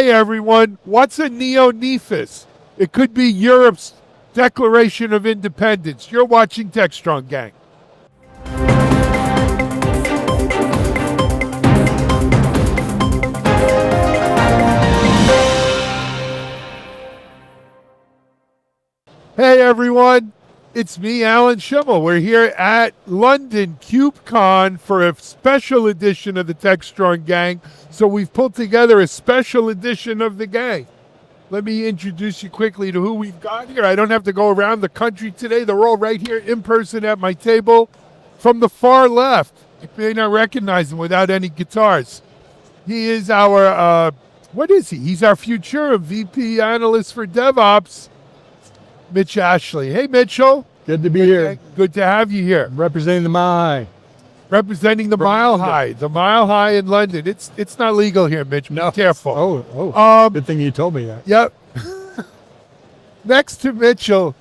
Hey everyone, what's a NeoNephos? It could be Europe's Declaration of Independence. You're watching Techstrong Gang. Hey everyone, it's me, Alan Schimmel. We're here at London KubeCon for a special edition of the Techstrong Gang. So we've pulled together a special edition of the gang. Let me introduce you quickly to who we've got here. I don't have to go around the country today. They're all right here in person at my table. From the far left, you may not recognize him without any guitars. He is our, what is he? He's our Futurum VP analyst for DevOps. Mitch Ashley. Hey, Mitchell. Good to be here. Good to have you here. Representing the Mile High. Representing the Mile High. The Mile High in London. It's not legal here, Mitch. No. Be careful. Good thing you told me that. Yep. Next to Mitchell,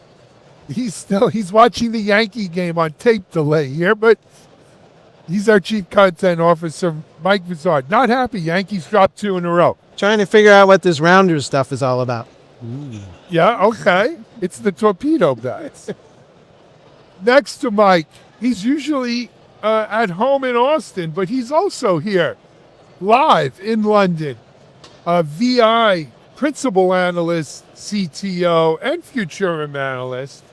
he's watching the Yankee game on tape delay here, but he's our Chief Content Officer, Mike Vizard. Not happy. Yankees dropped 2 in a row. Trying to figure out what this Rounders stuff is all about. Yeah, okay. It's the torpedo bats. Next to Mike, he's usually at home in Austin, but he's also here live in London. VI, Principal Analyst, CTO, and Futurum Analyst,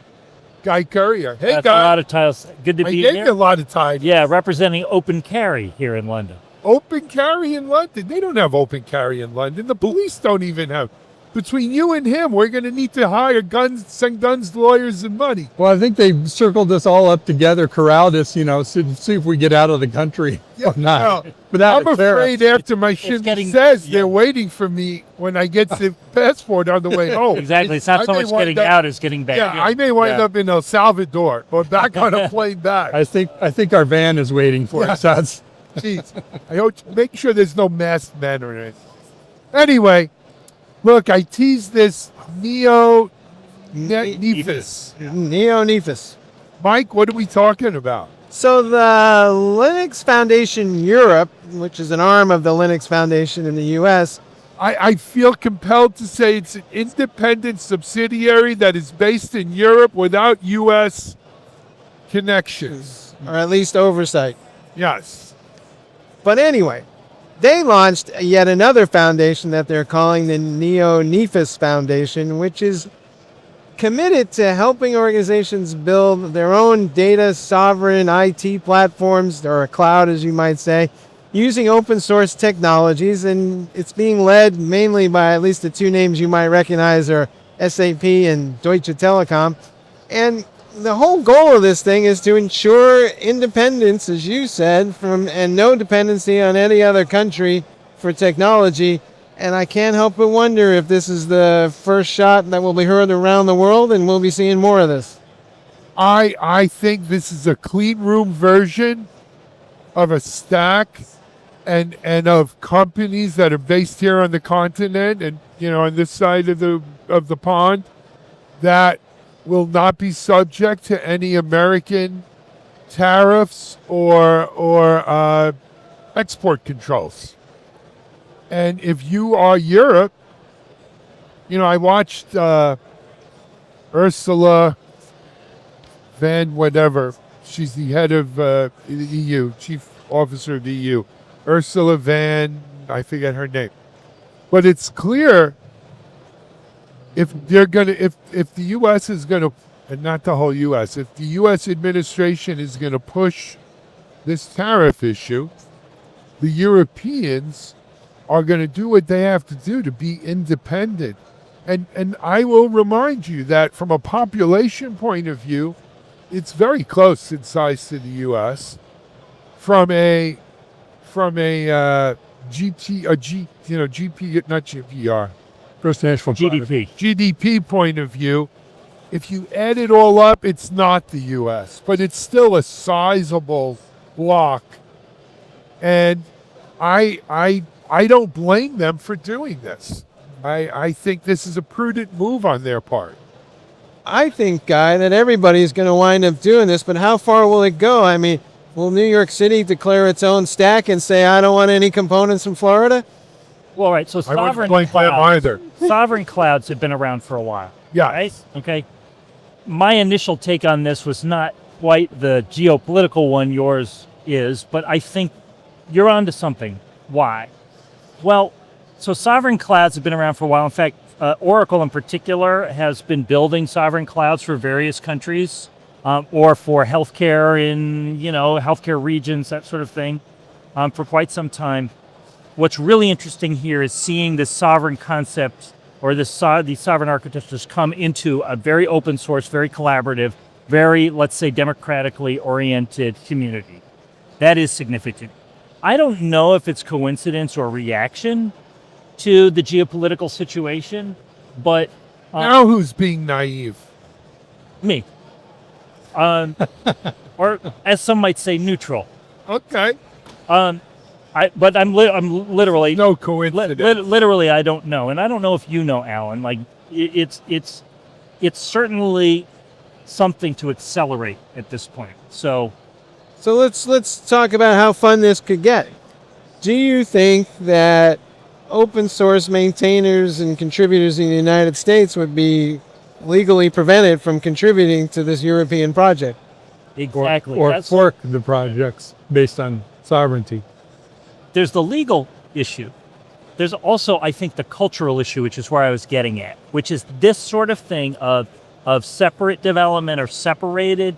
Guy Currier. Hey, That's Guy. a lot of titles. Good to be I gave you a here. lot of time. Yeah, representing Open Carry here in London. Open carry in London. They don't have open carry in London. The police don't even have. Between you and him, we're going to need to hire send guns, lawyers, and money. Well, I think they circled us all up together, corralled us, see if we get out of the country or not. Well, Without I'm afraid after my getting- says they're waiting for me when I get the passport on the way home. Exactly. It's not I so may much wind getting up- out as getting back. Yeah, I may wind up in El Salvador or back on a plane back. I think our van is waiting for us. That's, Jeez. I hope make sure there's no masked men or anything. Anyway, look, I teased this NeoNephos. NeoNephos. Mike, what are we talking about? So the Linux Foundation Europe, which is an arm of the Linux Foundation in the U.S., I feel compelled to say it's an independent subsidiary that is based in Europe without U.S. connections. or at least oversight. Yes. But anyway, they launched yet another foundation that they're calling the NeoNephos Foundation, which is committed to helping organizations build their own data sovereign IT platforms, or a cloud, as you might say, using open source technologies. And it's being led mainly by at least the 2 names you might recognize are SAP and Deutsche Telekom. And the whole goal of this thing is to ensure independence, as you said, and no dependency on any other country for technology. And I can't help but wonder if this is the first shot that will be heard around the world, and we'll be seeing more of this. I think this is a clean room version of a stack and of companies that are based here on the continent and on this side of the pond that will not be subject to any American tariffs or export controls. And if you are Europe, I watched Ursula van whatever. She's the head of the EU, chief officer of the EU. Ursula van, I forget her name. But it's clear if the U.S. is gonna, and not the whole U.S., if the U.S. administration is gonna push this tariff issue, the Europeans are gonna do what they have to do to be independent. And I will remind you that from a population point of view, it's very close in size to the U.S. From a GP, not GPR. Gross national GDP. GDP point of view, if you add it all up, it's not the U.S., but it's still a sizable block. And I don't blame them for doing this. I think this is a prudent move on their part. I think, Guy, that everybody's going to wind up doing this, but how far will it go? I mean, will New York City declare its own stack and say, I don't want any components from Florida? Well, right. So I wouldn't sovereign blame them clouds, either. sovereign clouds have been around for a while. Yeah. Right. Okay. My initial take on this was not quite the geopolitical one yours is, but I think you're onto something. Why? Well, so sovereign clouds have been around for a while. In fact, Oracle in particular has been building sovereign clouds for various countries, or for healthcare in, healthcare regions, that sort of thing, for quite some time. What's really interesting here is seeing this sovereign concept or these sovereign architectures come into a very open source, very collaborative, very, let's say, democratically oriented community. That is significant. I don't know if it's coincidence or reaction to the geopolitical situation, but Now who's being naive? me, or as some might say, neutral. Okay. But I'm literally No coincidence. literally I don't know, and I don't know if you know, Alan. Like it's certainly something to accelerate at this point. So let's talk about how fun this could get. Do you think that open source maintainers and contributors in the United States would be legally prevented from contributing to this European project? exactly, Or That's- fork the projects based on sovereignty. there's the legal issue. There's also, I think, the cultural issue, which is where I was getting at, which is this sort of thing of separate development or separated,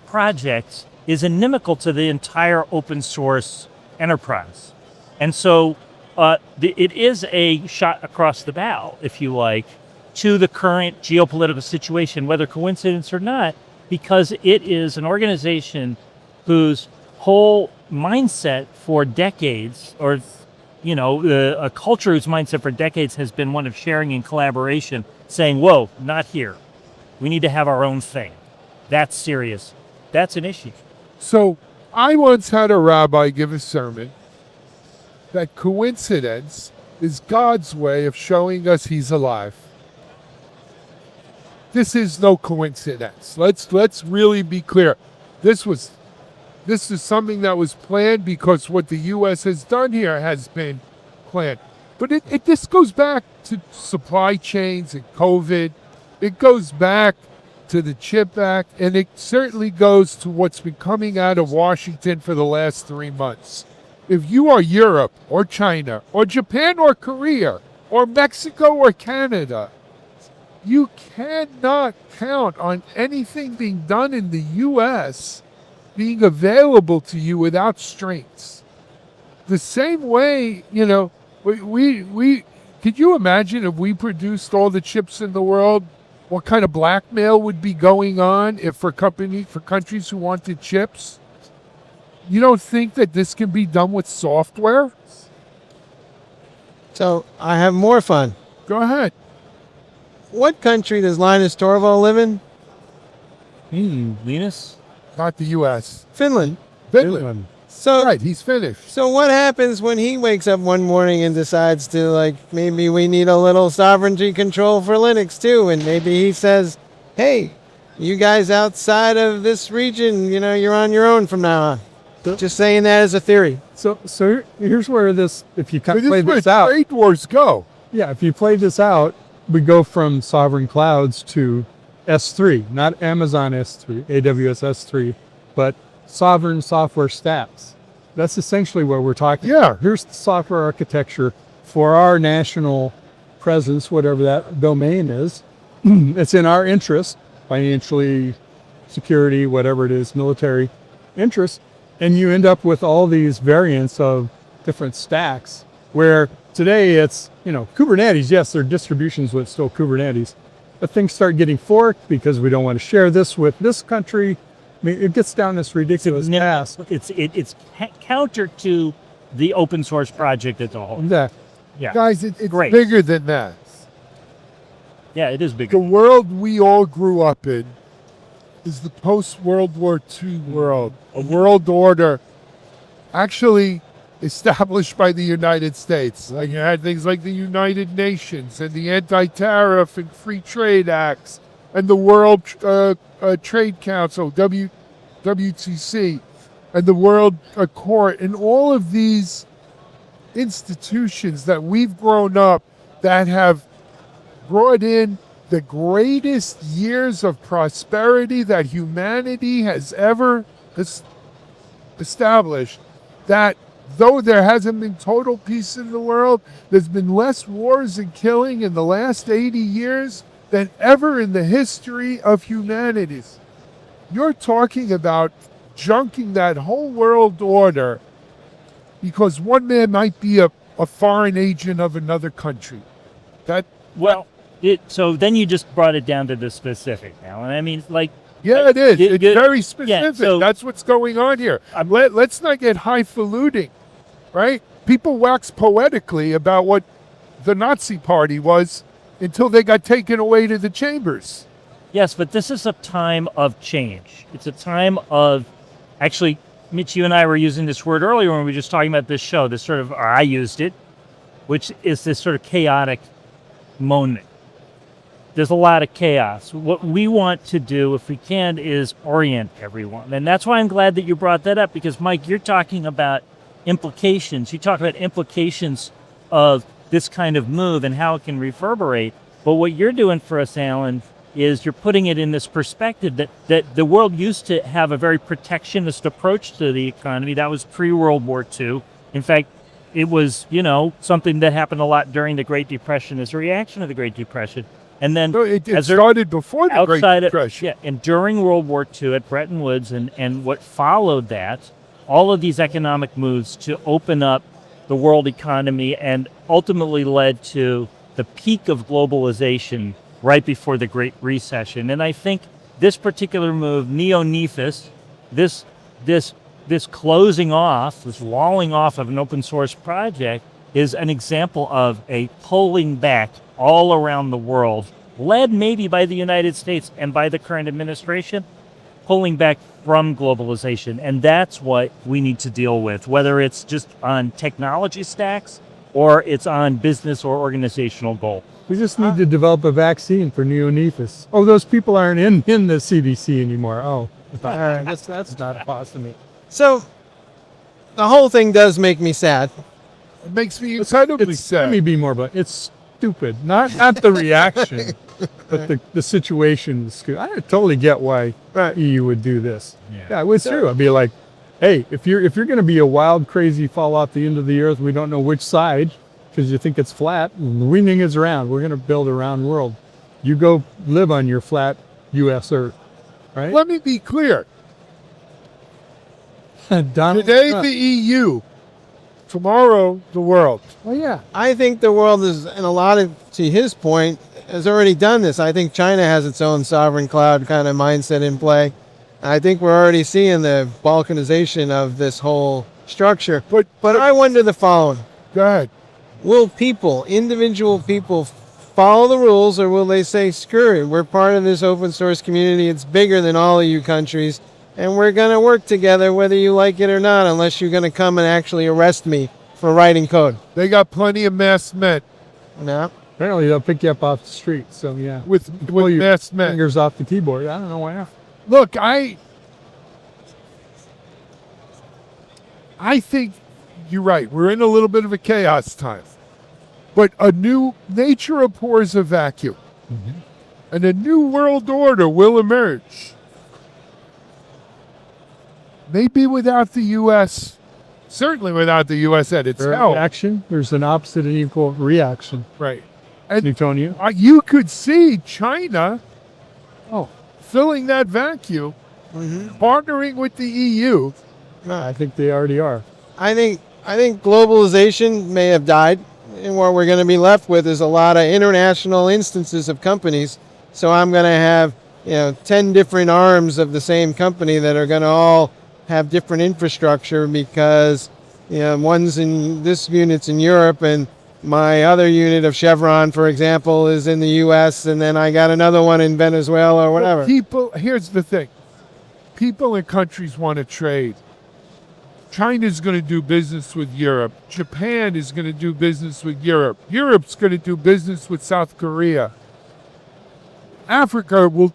projects is inimical to the entire open source enterprise. And so it is a shot across the bow, if you like, to the current geopolitical situation, whether coincidence or not, because it is an organization whose whole mindset for decades, or a culture whose mindset for decades has been one of sharing and collaboration, saying, whoa, not here. We need to have our own thing. That's serious. That's an issue. So I once had a rabbi give a sermon that coincidence is God's way of showing us he's alive. This is no coincidence. Let's really be clear. This is something that was planned because what the U.S. has done here has been planned. But this goes back to supply chains and COVID. It goes back to the CHIP Act, and it certainly goes to what's been coming out of Washington for the last 3 months. If you are Europe or China or Japan or Korea or Mexico or Canada, you cannot count on anything being done in the U.S. being available to you without strings. The same way, we could you imagine if we produced all the chips in the world, what kind of blackmail would be going on if for countries who wanted chips? You don't think that this can be done with software? So I have more fun. Go ahead. What country does Linus Torvald live in? Linus? Not the U.S. Finland. Finland. So Right, he's finished. So what happens when he wakes up one morning and decides to, maybe we need a little sovereignty control for Linux too, and maybe he says, hey, you guys outside of this region, you're on your own from now on. Just saying that as a theory. So here's where this, if you But this play is where this out, trade wars go. yeah, if you play this out, we go from sovereign clouds to S3, not Amazon S3, AWS S3, but sovereign software stacks. That's essentially what we're talking Yeah. about. Here's the software architecture for our national presence, whatever that domain is. It's in our interest, financially, security, whatever it is, military interest. And you end up with all these variants of different stacks where today it's, Kubernetes, yes, there are distributions with still Kubernetes, but things start getting forked because we don't want to share this with this country. I mean, it gets down this ridiculous path. It's counter to the open source project as a whole. Yeah. Yeah. Guys, it's Great. bigger than that. Yeah, it is The bigger. world we all grew up in is the post-World War II world, a world order actually established by the United States. Like you had things like the United Nations and the Anti-Tariff and Free Trade Acts and the World Trade Council, WTC, and the World Court, and all of these institutions that we've grown up that have brought in the greatest years of prosperity that humanity has ever established, that though there hasn't been total peace in the world, there's been less wars and killing in the last 80 years than ever in the history of humanity. You're talking about junking that whole world order because one man might be a foreign agent of another country. So then you just brought it down to the specific now. And I mean, like, yeah, it is. It's very yeah, specific. so- That's what's going on here. Let's not get highfalutin, right? People wax poetically about what the Nazi Party was until they got taken away to the chambers. yes, but this is a time of change. It's a time of, actually, Mitch, you and I were using this word earlier when we were just talking about this show, this sort of, or I used it, which is this sort of chaotic moment. There's a lot of chaos. What we want to do, if we can, is orient everyone. And that's why I'm glad that you brought that up, because, Mike, you're talking about implications. You talk about implications of this kind of move and how it can reverberate. But what you're doing for us, Alan, is you're putting it in this perspective that the world used to have a very protectionist approach to the economy. That was pre-World War II. In fact, it was, something that happened a lot during the Great Depression as a reaction to the Great Depression. And then No, it started before the Great Depression. and during World War II at Bretton Woods and what followed that, all of these economic moves to open up the world economy and ultimately led to the peak of globalization right before the Great Recession. And I think this particular move, NeoNephos, this closing off, this walling off of an open source project, is an example of a pulling back all around the world, led maybe by the United States and by the current administration, pulling back from globalization. And that's what we need to deal with, whether it's just on technology stacks or it's on business or organizational goal. We just need to develop a vaccine for NeoNephos. Oh, those people aren't in the CDC anymore. Oh, that's not a pause to me. So the whole thing does make me sad. It makes me incredibly Let sad. me be more blunt. It's stupid. Not the reaction, but the situation. I totally get why Right. EU would do this. Yeah, it's true. I'd be like, hey, if you're going to be a wild, crazy fall off the end of the earth, we don't know which side because you think it's flat. The winding is round. We're going to build a round world. You go live on your flat U.S. Earth, right? Let me be clear. Donald Today, Trump. the EU. Tomorrow, the world. Oh yeah. I think the world is, and a lot of, to his point, has already done this. I think China has its own sovereign cloud kind of mindset in play. I think we're already seeing the balkanization of this whole structure. But I wonder the following. Go ahead. Will individual people follow the rules, or will they say, screw it, we're part of this open source community, it's bigger than all of you countries, and we're going to work together whether you like it or not, unless you're going to come and actually arrest me for writing code? They got plenty of masked men. No. Apparently they'll pick you up off the street. So yeah. With Pull your masked men. fingers off the keyboard. I don't know why not. Look, I think you're right. We're in a little bit of a chaos time. But a new nature abhors a vacuum. And a new world order will emerge. Maybe without the U.S., certainly without the U.S. at its There's help. action. There's an opposite and equal reaction. Right. And Newtonian. you could see China Oh, filling that vacuum, partnering with the EU. I think they already are. I think globalization may have died, and what we're going to be left with is a lot of international instances of companies. So I'm going to have 10 different arms of the same company that are going to all have different infrastructure because one's in this unit's in Europe and my other unit of Chevron, for example, is in the U.S. and then I got another one in Venezuela or whatever. Here's the thing. People and countries want to trade. China's going to do business with Europe. Japan is going to do business with Europe. Europe's going to do business with South Korea. Africa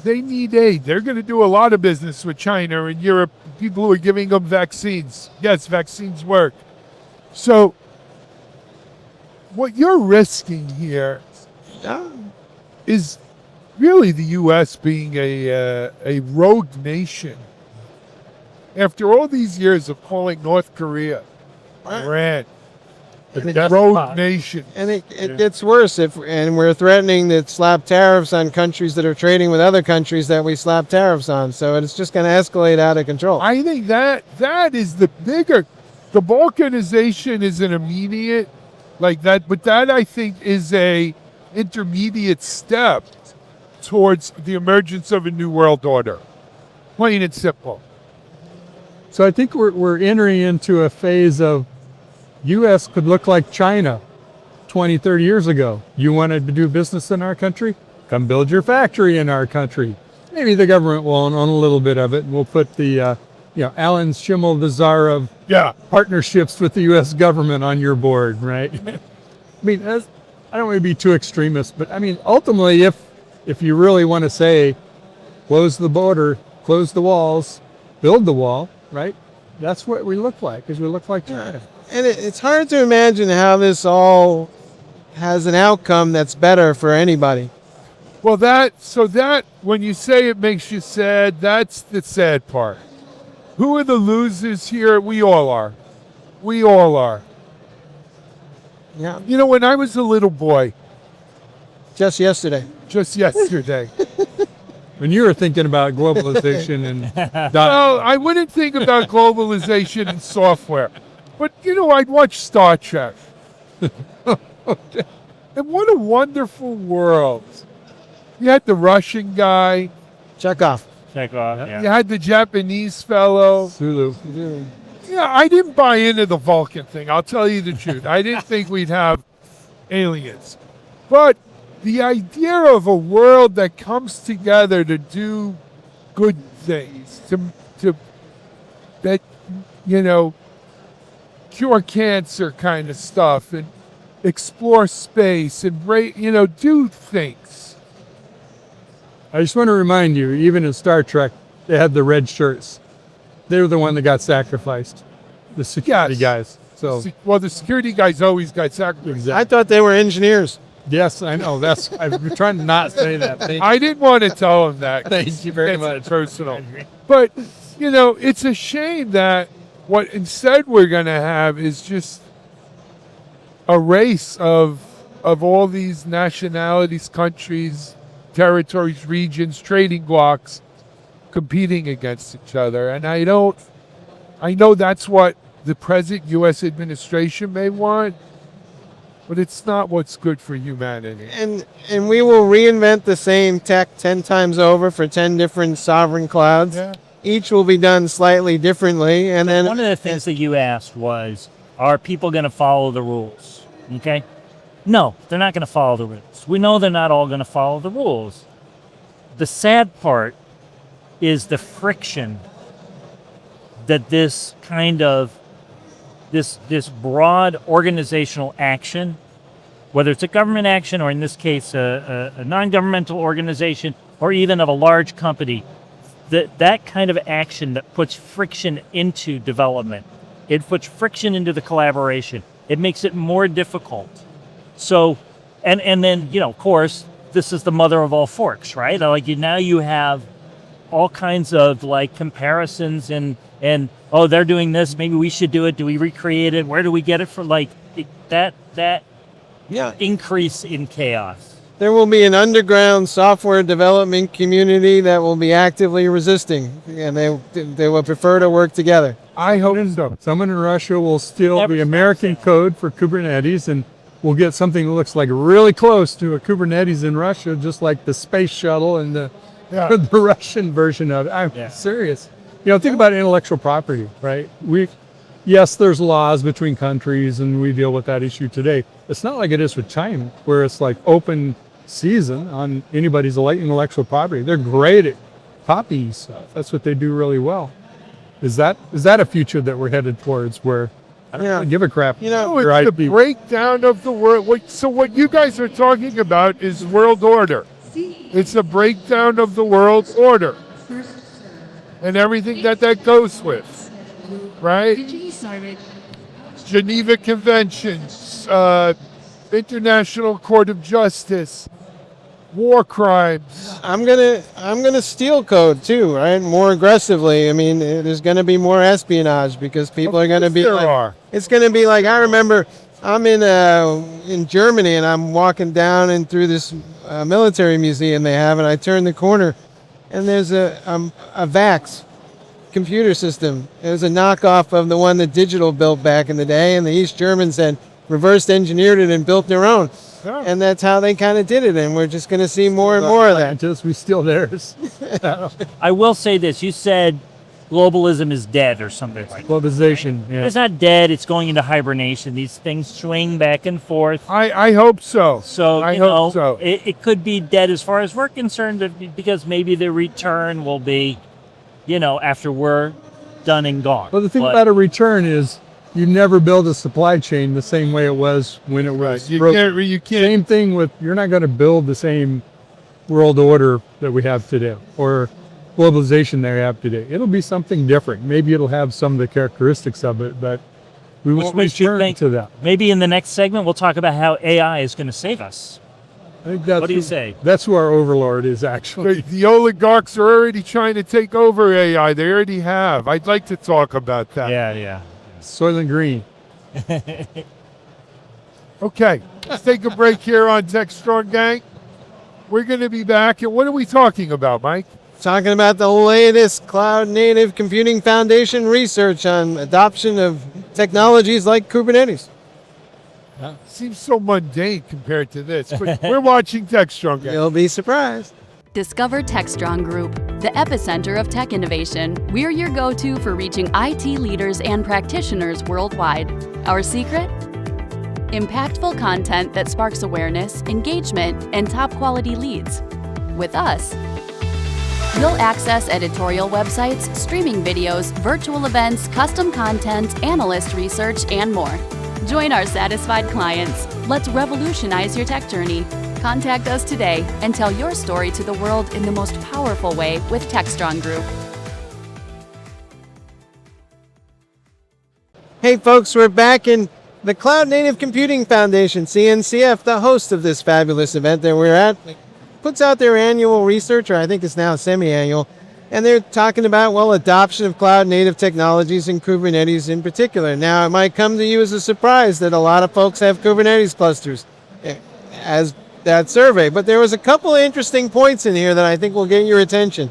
they need aid. They're going to do a lot of business with China and Europe, people who are giving them vaccines. Yes, vaccines work. So what you're risking here is really the U.S. being a rogue nation. After all these years of calling North Korea, Iran, a rogue nation. And it gets worse and we're threatening to slap tariffs on countries that are trading with other countries that we slap tariffs on. So it's just going to escalate out of control. I think that is the balkanization is an immediate like that, but that I think is a intermediate step towards the emergence of a new world order. Plain and simple. So I think we're entering into a phase of U.S. could look like China 20, 30 years ago. You wanted to do business in our country? Come build your factory in our country. Maybe the government will own a little bit of it, and we'll put the, Alan Schimmel, the czar of partnerships with the U.S. government on your board, right? I mean, I don't want to be too extremist, but I mean, ultimately, if you really want to say, close the border, close the walls, build the wall, right? That's what we look like, because we look like China. And it's hard to imagine how this all has an outcome that's better for anybody. Well, when you say it makes you sad, that's the sad part. Who are the losers here? We all are. We all are. Yeah. You know, when I was a little boy, Just yesterday. When you were thinking about globalization and well, I wouldn't think about globalization and software. But, I'd watch Star Trek. And what a wonderful world. You had the Russian guy. Chekhov. Yeah. You had the Japanese fellow. Sulu. Yeah, I didn't buy into the Vulcan thing. I'll tell you the truth. I didn't think we'd have aliens. But the idea of a world that comes together to do good things, cure cancer kind of stuff and explore space and do things. I just want to remind you, even in Star Trek, they had the red shirts. They were the one that got sacrificed. The security guys. So, the security guys always got sacrificed. exactly. I thought they were engineers. Yes, I know. I'm trying to not say that. I didn't want to tell him that. Thank you very It's much. personal. But, it's a shame that what instead we're going to have is just a race of all these nationalities, countries, territories, regions, trading blocks competing against each other. And I know that's what the present U.S. administration may want, but it's not what's good for humanity. And we will reinvent the same tech 10 times over for 10 different sovereign clouds. Yeah. Each will be done slightly differently. And then One of the things that you asked was, are people going to follow the rules? Okay? No, they're not going to follow the rules. We know they're not all going to follow the rules. The sad part is the friction that this kind of this broad organizational action, whether it's a government action or in this case a non-governmental organization or even of a large company, that kind of action that puts friction into development, it puts friction into the collaboration. It makes it more difficult. So, and then, of course, this is the mother of all forks, right? Like now you have all kinds of comparisons and oh, they're doing this, maybe we should do it. Do we recreate it? Where do we get it from? That increase in chaos. there will be an underground software development community that will be actively resisting, and they will prefer to work together. I hope so. Someone in Russia will steal the American code for Kubernetes, and we'll get something that looks like really close to a Kubernetes in Russia, just like the space shuttle and the Russian version of it. I'm serious. Think about intellectual property, right? Yes, there's laws between countries, and we deal with that issue today. It's not like it is with China, where it's like open season on anybody's intellectual property. They're great at copying stuff. That's what they do really well. Is that a future that we're headed towards where I don't really give a crap? It's the breakdown of the world. So what you guys are talking about is world order. It's a breakdown of the world order and everything that goes with, right? Geneva Conventions, International Court of Justice, war crimes. I'm gonna steal code too, right? More aggressively. I mean, there's gonna be more espionage because people are gonna be There like, are. it's gonna be like, I remember I'm in Germany and I'm walking down and through this military museum they have, and I turn the corner and there's a VAX computer system. It was a knockoff of the one that Digital built back in the day, and the East Germans had reverse engineered it and built their own. Yeah. And that's how they kind of did it, and we're just going to see more and more of that. Until we steal theirs. I will say this. You said globalism is dead or something like that. Globalization. Yeah. It's not dead. It's going into hibernation. These things swing back and forth. I hope so. So, I you hope know, so. it could be dead as far as we're concerned because maybe the return will be, you know, after we're done and gone. Well, the thing But about a return is you never build a supply chain the same way it was when it was. You can't. Same thing with, you're not going to build the same world order that we have today or globalization that we have today. It'll be something different. Maybe it'll have some of the characteristics of it, but we will What makes you return think- to that. maybe in the next segment, we'll talk about how AI is going to save us. I think that's What do you say? That's who our overlord is, actually. The oligarchs are already trying to take over AI. They already have. I'd like to talk about that. Yeah. Soylent Green. Okay, let's take a break here on Techstrong Gang. We're going to be back, and what are we talking about, Mike? Talking about the latest Cloud Native Computing Foundation research on adoption of technologies like Kubernetes. Seems so mundane compared to this, but we're watching Techstrong Gang. You'll be surprised. Discover Techstrong Group, the epicenter of tech innovation. We're your go-to for reaching IT leaders and practitioners worldwide. Our secret? Impactful content that sparks awareness, engagement, and top-quality leads. With us, you'll access editorial websites, streaming videos, virtual events, custom content, analyst research, and more. Join our satisfied clients. Let's revolutionize your tech journey. Contact us today and tell your story to the world in the most powerful way with Techstrong Group. Hey folks, we're back in the Cloud Native Computing Foundation, CNCF, the host of this fabulous event that we're at, puts out their annual research, or I think it's now semi-annual, and they're talking about, well, adoption of cloud native technologies and Kubernetes in particular. Now, it might come to you as a surprise that a lot of folks have Kubernetes clusters as that survey, but there was a couple of interesting points in here that I think will get your attention.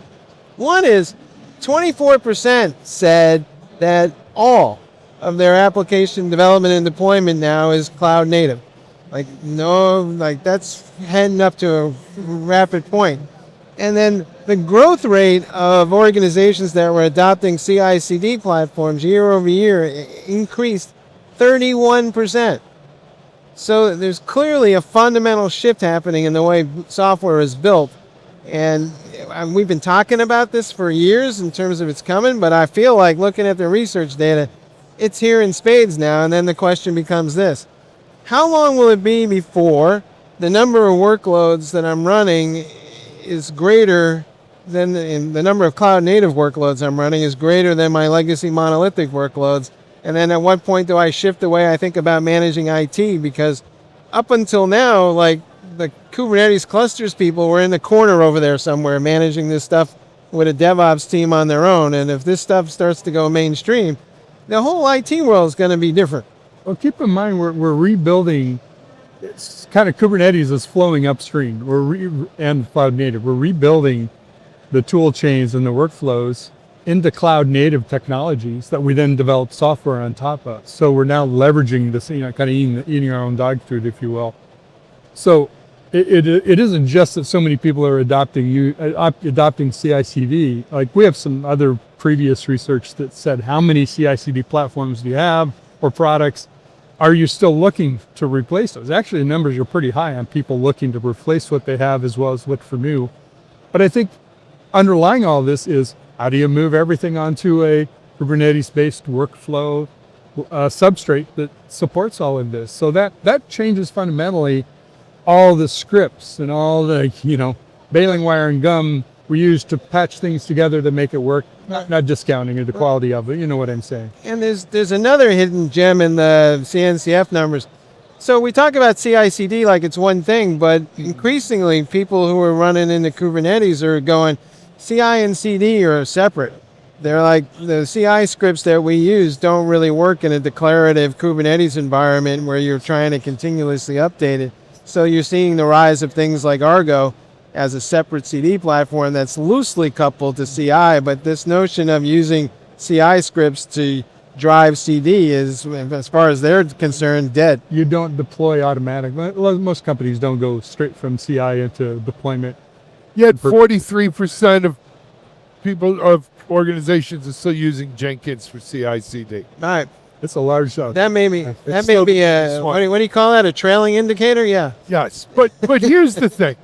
One is 24% said that all of their application development and deployment now is cloud native. That's heading up to a rapid point. And then the growth rate of organizations that were adopting CI/CD platforms year over year increased 31%. So there's clearly a fundamental shift happening in the way software is built. And we've been talking about this for years in terms of it's coming, but I feel like looking at the research data, it's here in spades now. And then the question becomes this: how long will it be before the number of workloads that I'm running is greater than the number of cloud native workloads I'm running is greater than my legacy monolithic workloads? And then at what point do I shift the way I think about managing IT? Because up until now, like, the Kubernetes clusters people were in the corner over there somewhere managing this stuff with a DevOps team on their own. And if this stuff starts to go mainstream, the whole IT world is going to be different. Well, keep in mind, we're rebuilding. It's kind of Kubernetes is flowing upstream. And cloud native. We're rebuilding the tool chains and the workflows into cloud native technologies that we then develop software on top of. So we're now leveraging this, kind of eating our own dog food, if you will. So it isn't just that so many people are adopting CI/CD. Like, we have some other previous research that said, how many CI/CD platforms do you have or products? Are you still looking to replace those? Actually, the numbers are pretty high on people looking to replace what they have as well as look for new. But I think underlying all this is, how do you move everything onto a Kubernetes-based workflow substrate that supports all of this? So that changes fundamentally all the scripts and all the, baling wire and gum we use to patch things together to make it work, not discounting the quality of it. You know what I'm saying? And there's another hidden gem in the CNCF numbers. So we talk about CI/CD like it's one thing, but increasingly people who are running into Kubernetes are going, CI and CD are separate. They're like, the CI scripts that we use don't really work in a declarative Kubernetes environment where you're trying to continuously update it. So you're seeing the rise of things like Argo as a separate CD platform that's loosely coupled to CI, but this notion of using CI scripts to drive CD is, as far as they're concerned, dead. You don't deploy automatic. Most companies don't go straight from CI into deployment. Yet 43% of people, of organizations, are still using Jenkins for CI/CD. All right, It's a large chunk. that may be still a, smart. what do you call that, a trailing indicator? Yeah. Yes, but here's the thing.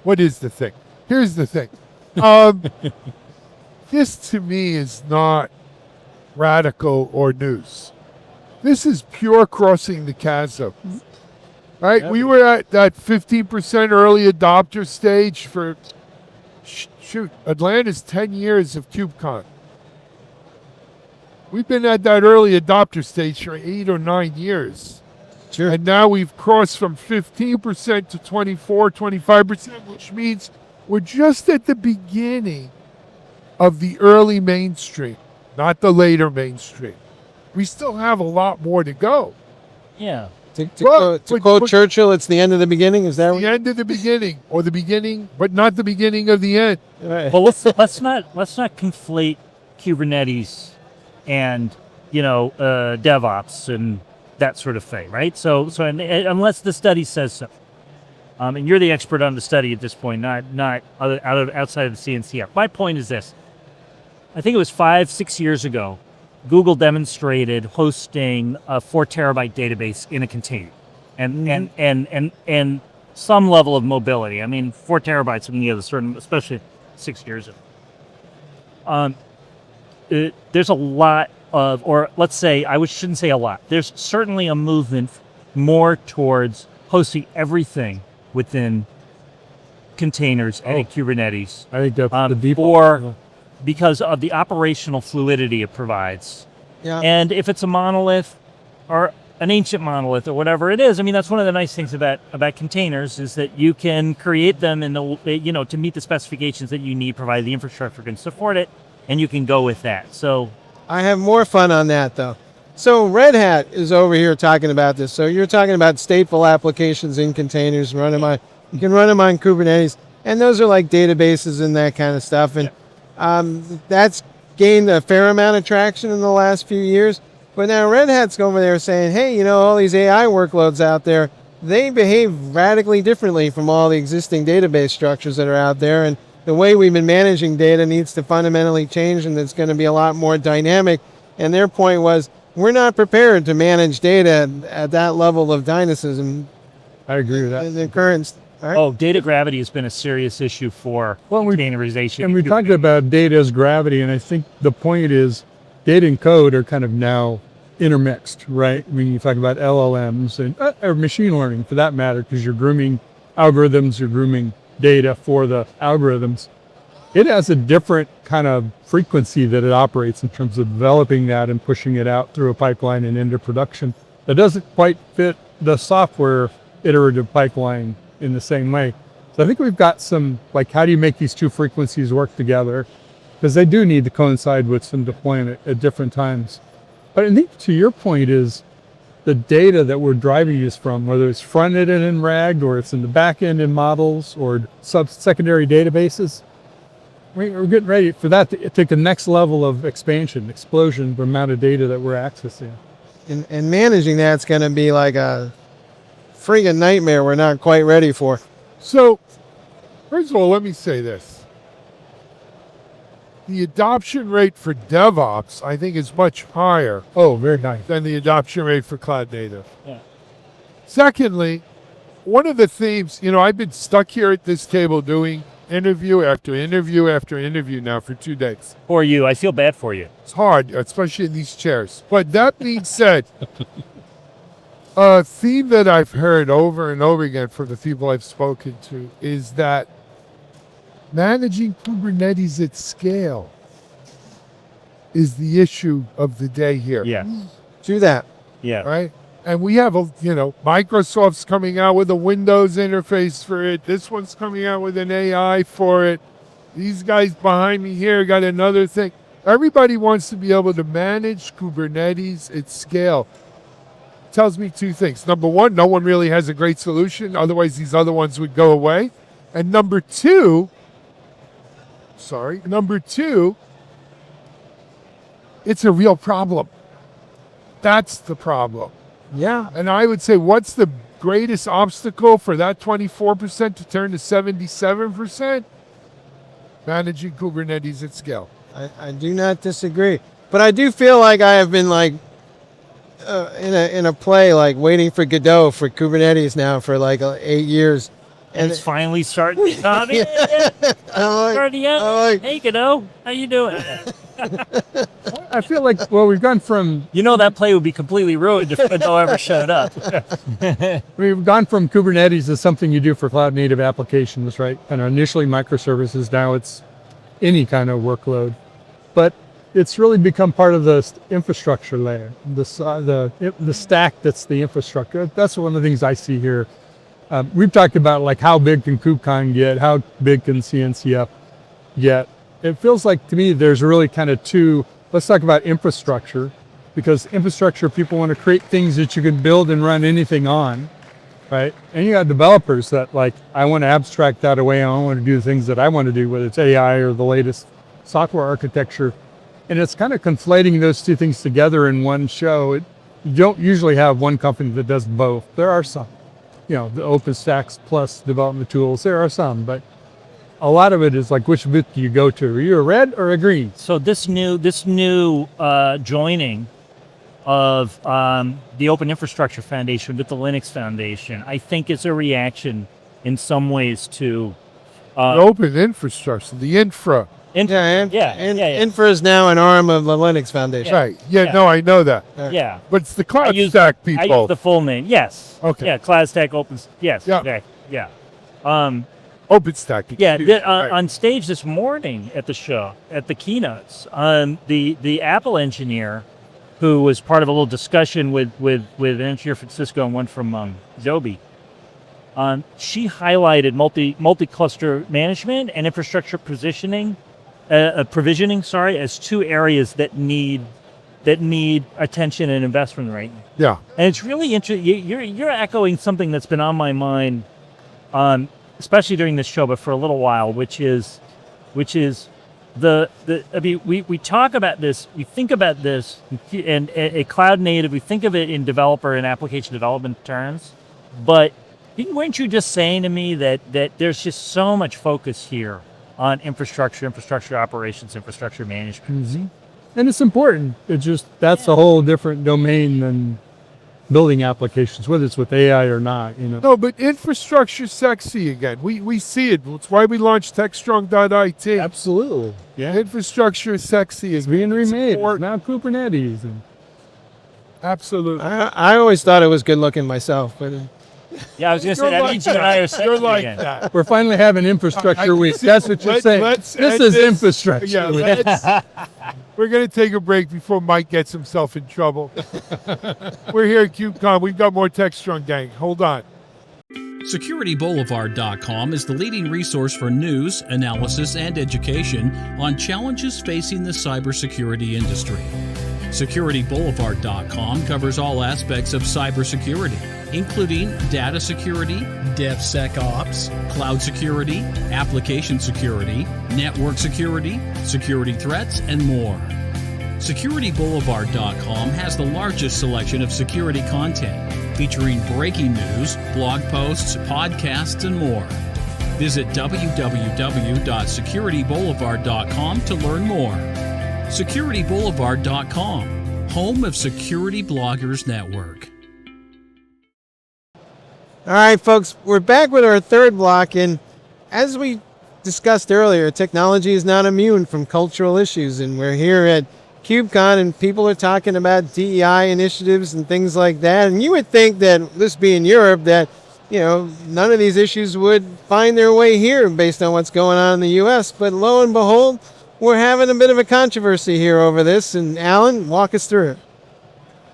What is the thing? Here's the thing. This to me is not radical or news. This is pure crossing the chasm. Right? We were at that 15% early adopter stage for, shoot, Atlanta's 10 years of KubeCon. We've been at that early adopter stage for 8 or 9 years. Sure. And now we've crossed from 15% to 24, 25%, which means we're just at the beginning of the early mainstream, not the later mainstream. We still have a lot more to go. Yeah. To quote Churchill, it's the end of the beginning. Is that The end of the beginning, or the beginning, but not the beginning of the end. right? Well, let's not conflate Kubernetes and DevOps and that sort of thing, right? So unless the study says so, and you're the expert on the study at this point, not outside of the CNCF. My point is this: I think it was 5-6 years ago, Google demonstrated hosting a 4 terabyte database in a container, and some level of mobility. I mean, 4 terabytes in the other certain, especially 6 years ago. There's a lot of, or let's say, shouldn't say a lot. There's certainly a movement more towards hosting everything within containers and in Kubernetes. I think that's the default. Because of the operational fluidity it provides. Yeah. And if it's a monolith or an ancient monolith or whatever it is, I mean, that's one of the nice things about containers is that you can create them in to meet the specifications that you need, provided the infrastructure can support it, and you can go with that. So I have more fun on that, though. So Red Hat is over here talking about this. So you're talking about stateful applications in containers. You can run them on Kubernetes, and those are like databases and that kind of stuff. And that's gained a fair amount of traction in the last few years. But now Red Hat's over there saying, hey, all these AI workloads out there, they behave radically differently from all the existing database structures that are out there. And the way we've been managing data needs to fundamentally change, and it's going to be a lot more dynamic. And their point was, we're not prepared to manage data at that level of dynamism. I agree with that. In the current. Right? Oh, data gravity has been a serious issue for containerization. And we talked about data as gravity, and I think the point is data and code are kind of now intermixed, right? I mean, you talk about LLMs and or machine learning for that matter, because you're grooming algorithms, you're grooming data for the algorithms. It has a different kind of frequency that it operates in terms of developing that and pushing it out through a pipeline and into production. That doesn't quite fit the software iterative pipeline in the same way. So I think we've got some, how do you make these two frequencies work together? Because they do need to coincide with some deployment at different times. But I think to your point is the data that we're driving this from, whether it's front-ended in RAG or it's in the back-end in models or secondary databases, we're getting ready for that to take the next level of explosion of the amount of data that we're accessing. And managing that's going to be like a friggin' nightmare we're not quite ready for. So, first of all, let me say this. The adoption rate for DevOps, I think, is much higher Very nice. than the adoption rate for Cloud Native. Yeah. Secondly, one of the themes, I've been stuck here at this table doing interview after interview after interview now for 2 days. For you, I feel bad for you. It's hard, especially in these chairs. But that being said, a theme that I've heard over and over again from the people I've spoken to is that Managing Kubernetes at scale is the issue of the day here. Yeah. Do that. Yeah. Right? And we have Microsoft's coming out with a Windows interface for it. This one's coming out with an AI for it. These guys behind me here got another thing. Everybody wants to be able to manage Kubernetes at scale. Tells me two things. Number one, no one really has a great solution. Otherwise, these other ones would go away. And number two, it's a real problem. That's the problem. Yeah. And I would say, what's the greatest obstacle for that 24% to turn to 77%? Managing Kubernetes at scale. I do not disagree. But I do feel like I have been like in a play, like waiting for Godot for Kubernetes now for like 8 years. And it's finally starting to come in. Starting out. Hey, Godot, how you doing? I feel like, well, we've gone from That play would be completely ruined if Godot ever showed up. we've gone from Kubernetes as something you do for cloud native applications, right? And initially microservices, now it's any kind of workload. But it's really become part of the infrastructure layer, the stack that's the infrastructure. That's one of the things I see here. We've talked about like how big can KubeCon get, how big can CNCF get. It feels like to me there's really kind of two. Let's talk about infrastructure, because infrastructure, people want to create things that you can build and run anything on, right? And you got developers that like, I want to abstract that away. I want to do the things that I want to do, whether it's AI or the latest software architecture. And it's kind of conflating those two things together in one show. You don't usually have one company that does both. There are some, the OpenStack plus development tools, there are some, but a lot of it is like, which booth do you go to? Are you a red or a green? So this new joining of the Open Infrastructure Foundation with the Linux Foundation, I think is a reaction in some ways to The open infrastructure, the infra. Infra is now an arm of the Linux Foundation. Right. Yeah, no, I know that. Yeah. But it's the cloud stack people. I use the full name. Yes. Okay. Yeah, CloudStack Open. Yes. Yeah. Okay. Yeah. OpenStack. Yeah. Right. On stage this morning at the show, at the keynotes, the Apple engineer, who was part of a little discussion with an engineer from Cisco and one from Zobi, she highlighted multi-cluster management and infrastructure provisioning, as two areas that need attention and investment right now. Yeah. And it's really interesting. You're echoing something that's been on my mind, especially during this show, but for a little while, which is we talk about this, we think about this, and a cloud native, we think of it in developer and application development terms, but weren't you just saying to me that there's just so much focus here on infrastructure operations, infrastructure management? Mm-hmm. And it's important. It's just, that's a whole different domain than building applications, whether it's with AI or not, No, but infrastructure's sexy again. We see it. That's why we launched Techstrong.it. Absolutely. Yeah. Infrastructure is sexy. It's being remade. It's now Kubernetes. Absolutely. I always thought it was good looking myself, but Yeah, I was going to say, that means you and I are sexy You're like again. that. We're finally having infrastructure week. That's what you're saying. This is infrastructure week. Yeah, we're going to take a break before Mike gets himself in trouble. We're here at KubeCon. We've got more Techstrong Gang. Hold on. SecurityBoulevard.com is the leading resource for news, analysis, and education on challenges facing the cybersecurity industry. SecurityBoulevard.com covers all aspects of cybersecurity, including data security, DevSecOps, cloud security, application security, network security, security threats, and more. SecurityBoulevard.com has the largest selection of security content, featuring breaking news, blog posts, podcasts, and more. Visit www.securityboulevard.com to learn more. SecurityBoulevard.com, home of Security Bloggers Network. all right, folks, we're back with our third block, and as we discussed earlier, technology is not immune from cultural issues, and we're here at KubeCon, and people are talking about DEI initiatives and things like that, and you would think that, this being Europe, that none of these issues would find their way here based on what's going on in the U.S. But lo and behold, we're having a bit of a controversy here over this. And Alan, walk us through it.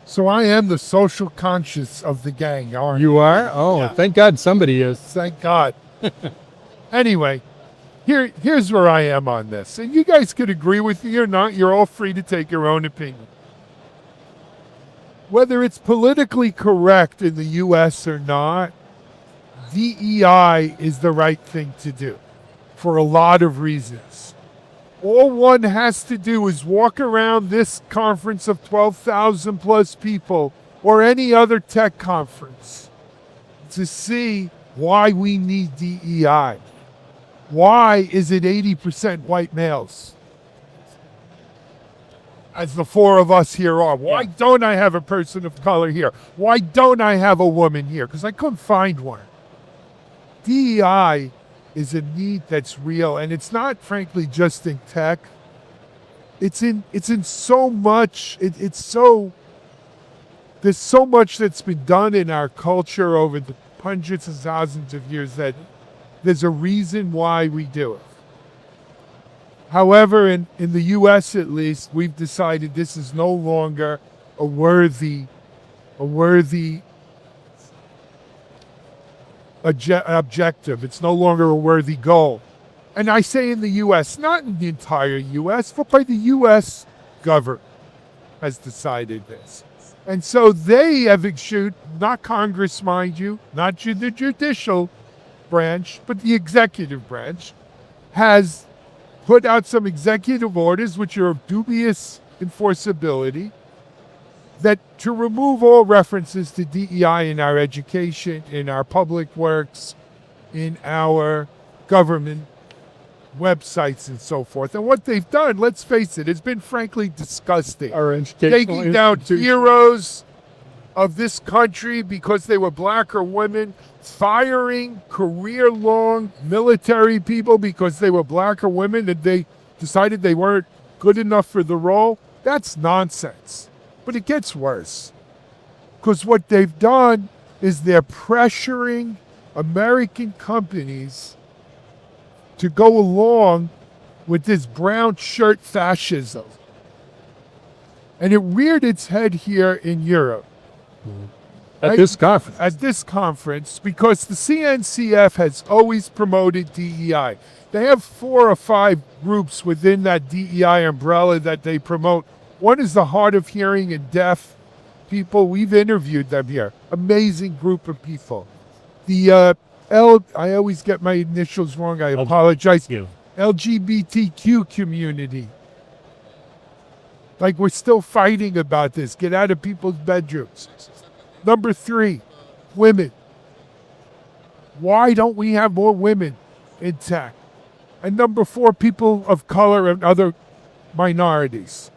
So I am the social conscious of the gang, aren't You are? Oh, Yeah. thank God somebody is. Thank God. Anyway, here's where I am on this. And you guys could agree with me or not. You're all free to take your own opinion. Whether it's politically correct in the U.S. or not, DEI is the right thing to do for a lot of reasons. All one has to do is walk around this conference of 12,000 plus people or any other tech conference to see why we need DEI. Why is it 80% white males? As the four of us here are. Why don't I have a person of color here? Why don't I have a woman here? Because I couldn't find one. DEI is a need that's real, and it's not, frankly, just in tech. It's in so much. There's so much that's been done in our culture over the hundreds of thousands of years that there's a reason why we do it. However, in the U.S. at least, we've decided this is no longer a worthy objective. It's no longer a worthy goal. And I say in the U.S., not in the entire U.S., but by the U.S. government has decided this. And so they have issued, not Congress, mind you, not the judicial branch, but the executive branch, has put out some executive orders which are of dubious enforceability, that to remove all references to DEI in our education, in our public works, in our government websites and so forth. And what they've done, let's face it, has been frankly disgusting. Our educational Taking down institutions. heroes of this country because they were black or women, firing career-long military people because they were black or women and they decided they weren't good enough for the role. That's nonsense. But it gets worse. Because what they've done is they're pressuring American companies to go along with this brown shirt fascism. And it reared its head here in Europe. At this conference. At this conference, because the CNCF has always promoted DEI. They have 4 or 5 groups within that DEI umbrella that they promote. One is the hard of hearing and deaf people. We've interviewed them here. Amazing group of people. The I always get my initials wrong. I apologize. LGBTQ community. Like we're still fighting about this. Get out of people's bedrooms. Number 3, women. Why don't we have more women in tech? And number 4, people of color and other minorities.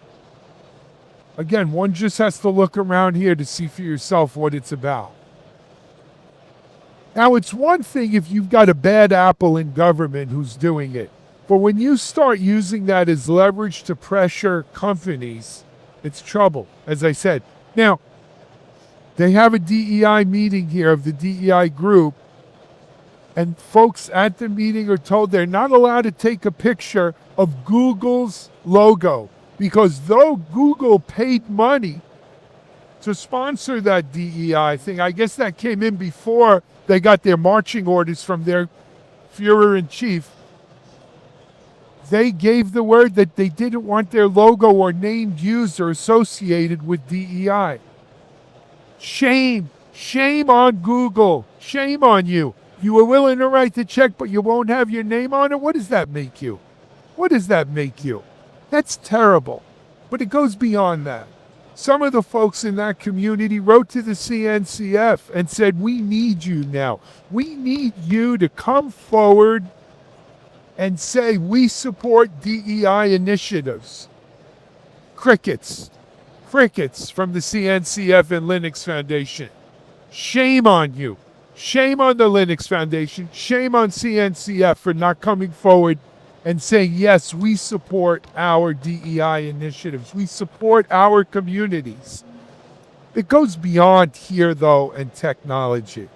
Again, one just has to look around here to see for yourself what it's about. Now, it's one thing if you've got a bad apple in government who's doing it. But when you start using that as leverage to pressure companies, it's trouble, as I said. Now, they have a DEI meeting here of the DEI group, and folks at the meeting are told they're not allowed to take a picture of Google's logo, because though Google paid money to sponsor that DEI thing, I guess that came in before they got their marching orders from their Führer-in-Chief, they gave the word that they didn't want their logo or named user associated with DEI. Shame. Shame on Google. Shame on you. You were willing to write the check, but you won't have your name on it? What does that make you? What does that make you? That's terrible. But it goes beyond that. Some of the folks in that community wrote to the CNCF and said, we need you now. We need you to come forward and say we support DEI initiatives. Crickets from the CNCF and Linux Foundation. Shame on you. Shame on the Linux Foundation. Shame on CNCF for not coming forward and saying, yes, we support our DEI initiatives. We support our communities. It goes beyond here, though, and technology.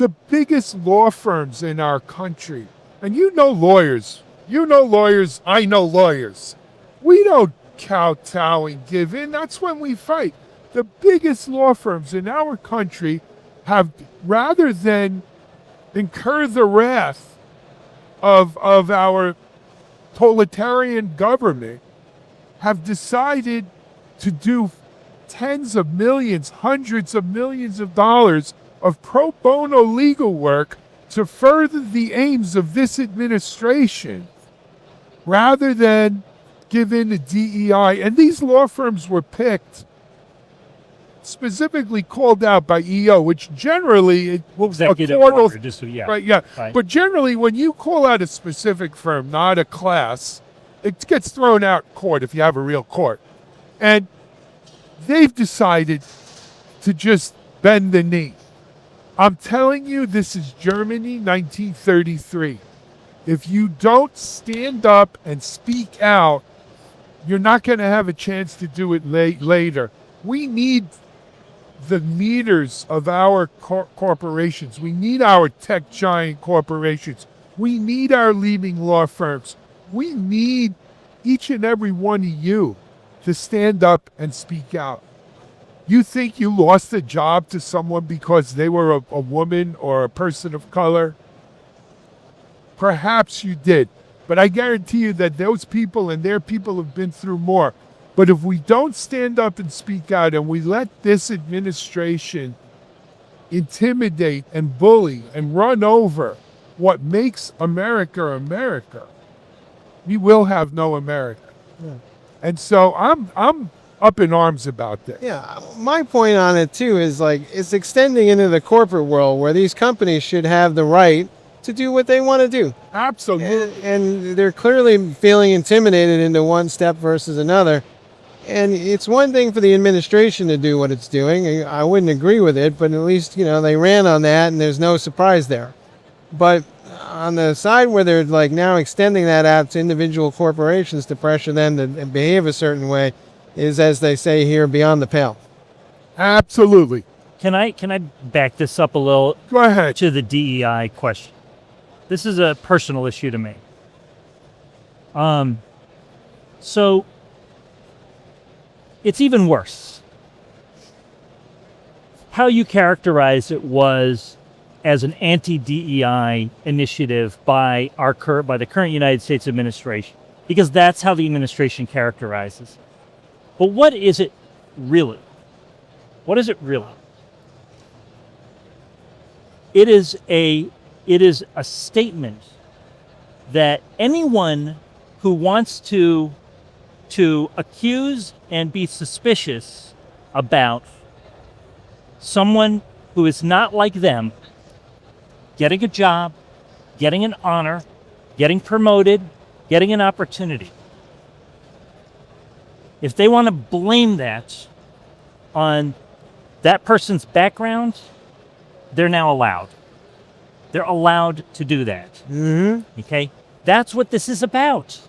the biggest law firms in our country, and you know lawyers, I know lawyers. We don't kowtow and give in. That's when we fight. The biggest law firms in our country have, rather than incur the wrath of our totalitarian government, have decided to do tens of millions, hundreds of millions of dollars of pro bono legal work to further the aims of this administration, rather than give in to DEI. And these law firms were picked, specifically called out by EO, which generally Executive a court will- order, just yeah. right, yeah. Right. But generally, when you call out a specific firm, not a class, it gets thrown out in court if you have a real court. And they've decided to just bend the knee. I'm telling you, this is Germany, 1933. If you don't stand up and speak out, you're not going to have a chance to do it later. We need the leaders of our corporations. We need our tech giant corporations. We need our leading law firms. We need each and every one of you to stand up and speak out. You think you lost a job to someone because they were a woman or a person of color? Perhaps you did. But I guarantee you that those people and their people have been through more. But if we don't stand up and speak out, and we let this administration intimidate and bully and run over what makes America America, we will have no America. Yeah. And so I'm up in arms about this. Yeah, my point on it too is like it's extending into the corporate world where these companies should have the right to do what they want to do. Absolutely. And they're clearly feeling intimidated into one step versus another. And it's one thing for the administration to do what it's doing. I wouldn't agree with it, but at least, they ran on that and there's no surprise there. But on the side where they're like now extending that out to individual corporations to pressure them to behave a certain way is, as they say here, beyond the pale. Absolutely. Can I back this up a little Go ahead. to the DEI question? This is a personal issue to me. So it's even worse. How you characterize it was as an anti-DEI initiative by the current United States administration, because that's how the administration characterizes. But what is it really? What is it really? It is a statement that anyone who wants to accuse and be suspicious about someone who is not like them getting a job, getting an honor, getting promoted, getting an opportunity, if they want to blame that on that person's background, they're now allowed. They're allowed to do that. Mm-hmm. Okay? That's what this is about.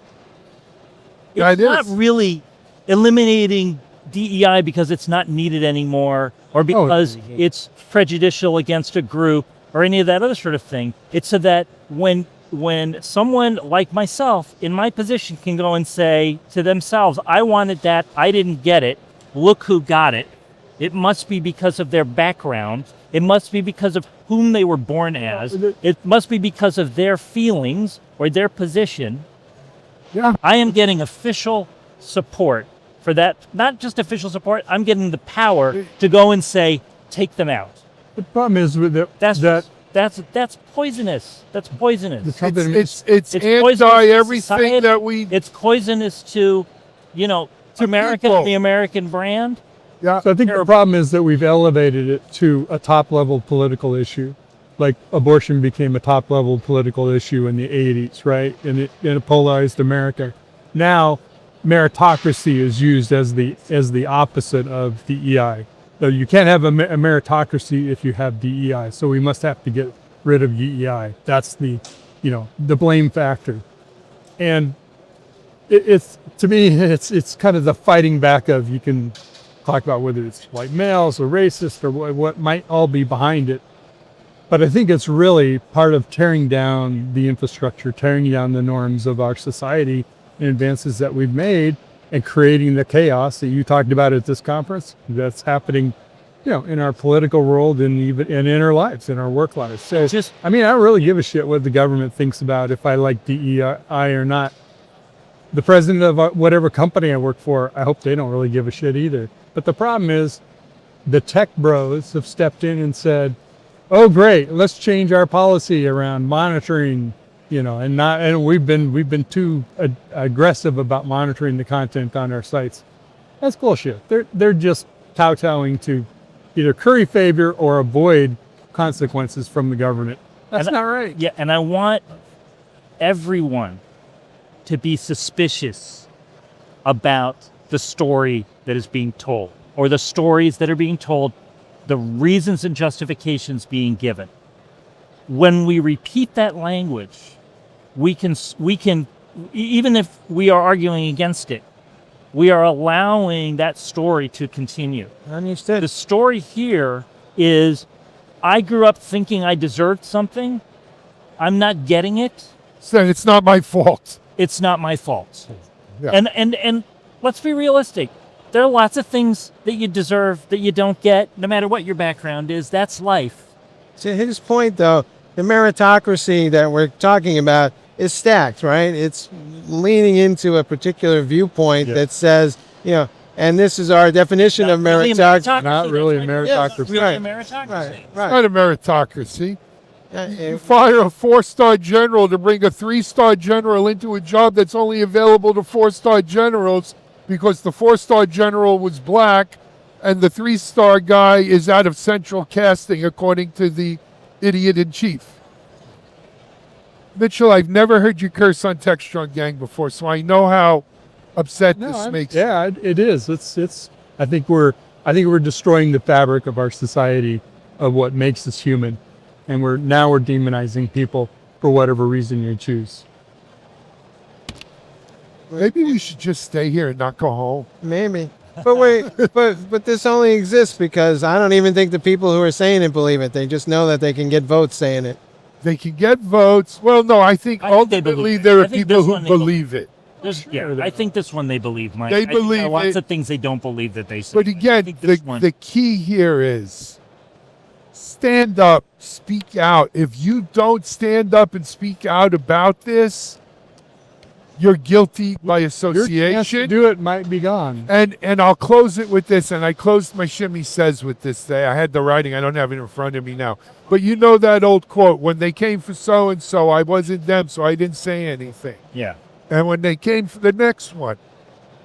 Yeah, It's it not is. really eliminating DEI because it's not needed anymore or because it's prejudicial against a group or any of that other sort of thing. It's so that when someone like myself in my position can go and say to themselves, I wanted that, I didn't get it, look who got it. It must be because of their background. It must be because of whom they were born as. It must be because of their feelings or their position. Yeah. I am getting official support for that. Not just official support, I'm getting the power to go and say, take them out. The problem is with it, That's That's poisonous. That's poisonous. The Trump It's It's poisonous to anti everything society. that we. It's poisonous to America, people. the American brand. Yeah. So I think the problem is that we've elevated it to a top-level political issue. Like abortion became a top-level political issue in the 80s, right? And it polarized America. Now, meritocracy is used as the opposite of DEI. So you can't have a meritocracy if you have DEI. So we must have to get rid of DEI. That's the blame factor. And it's to me, it's kind of the fighting back of, you can talk about whether it's white males or racist or what might all be behind it. But I think it's really part of tearing down the infrastructure, tearing down the norms of our society and advances that we've made, and creating the chaos that you talked about at this conference that's happening, in our political world and even and in our lives, in our work lives. So I don't really give a shit what the government thinks about if I like DEI or not. The president of whatever company I work for, I hope they don't really give a shit either. But the problem is the tech bros have stepped in and said, oh, great, let's change our policy around monitoring, and we've been too aggressive about monitoring the content on our sites. That's bullshit. They're just kowtowing to either curry favor or avoid consequences from the government. That's not right. Yeah, and I want everyone to be suspicious about the story that is being told, or the stories that are being told, the reasons and justifications being given. When we repeat that language, we can, even if we are arguing against it, we are allowing that story to continue. Understood. The story here is, I grew up thinking I deserved something. I'm not getting it. So it's not my fault. It's not my fault. Yeah. And let's be realistic. There are lots of things that you deserve that you don't get, no matter what your background is. That's life. To his point, though, the meritocracy that we're talking about is stacked, right? It's leaning into a particular viewpoint that says, and this is our definition of meritocracy. Not really a meritocracy. It's really a meritocracy. Right. It's not a meritocracy. Yeah, You fire a 4-star general to bring a 3-star general into a job that's only available to 4-star generals because the 4-star general was black and the 3-star guy is out of central casting, according to the idiot in chief. Mitchell, I've never heard you curse on Techstrong Gang before, so I know how upset this makes you. Yeah, it is. It's. I think we're destroying the fabric of our society, of what makes us human, and we're demonizing people for whatever reason you choose. Maybe we should just stay here and not go home. maybe. But wait, but this only exists because I don't even think the people who are saying it believe it. They just know that they can get votes saying it. They can get votes. Well, no, I think I think they ultimately believe it. there are I think people this who one they believe it. I think this one they believe, Mike. They I think there believe are lots it. of things they don't believe that they say. But I again, think this one- the key here is stand up, speak out. If you don't stand up and speak out about this, you're guilty by Your chance to association. do it might be gone. And I'll close it with this, and I closed my Shimmy Says with this today. I had the writing, I don't have it in front of me now. But you know that old quote, when they came for so-and-so, I wasn't them, so I didn't say anything. Yeah. And when they came for the next one,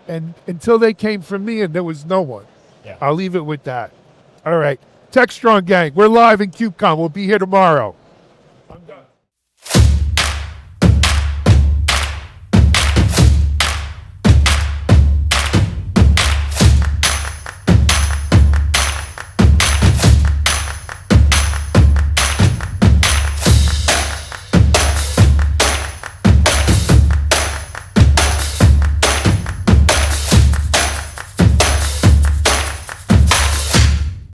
and until they came for me and there was no one. Yeah. I'll leave it with that. All right. Techstrong Gang, we're live in KubeCon. We'll be here tomorrow.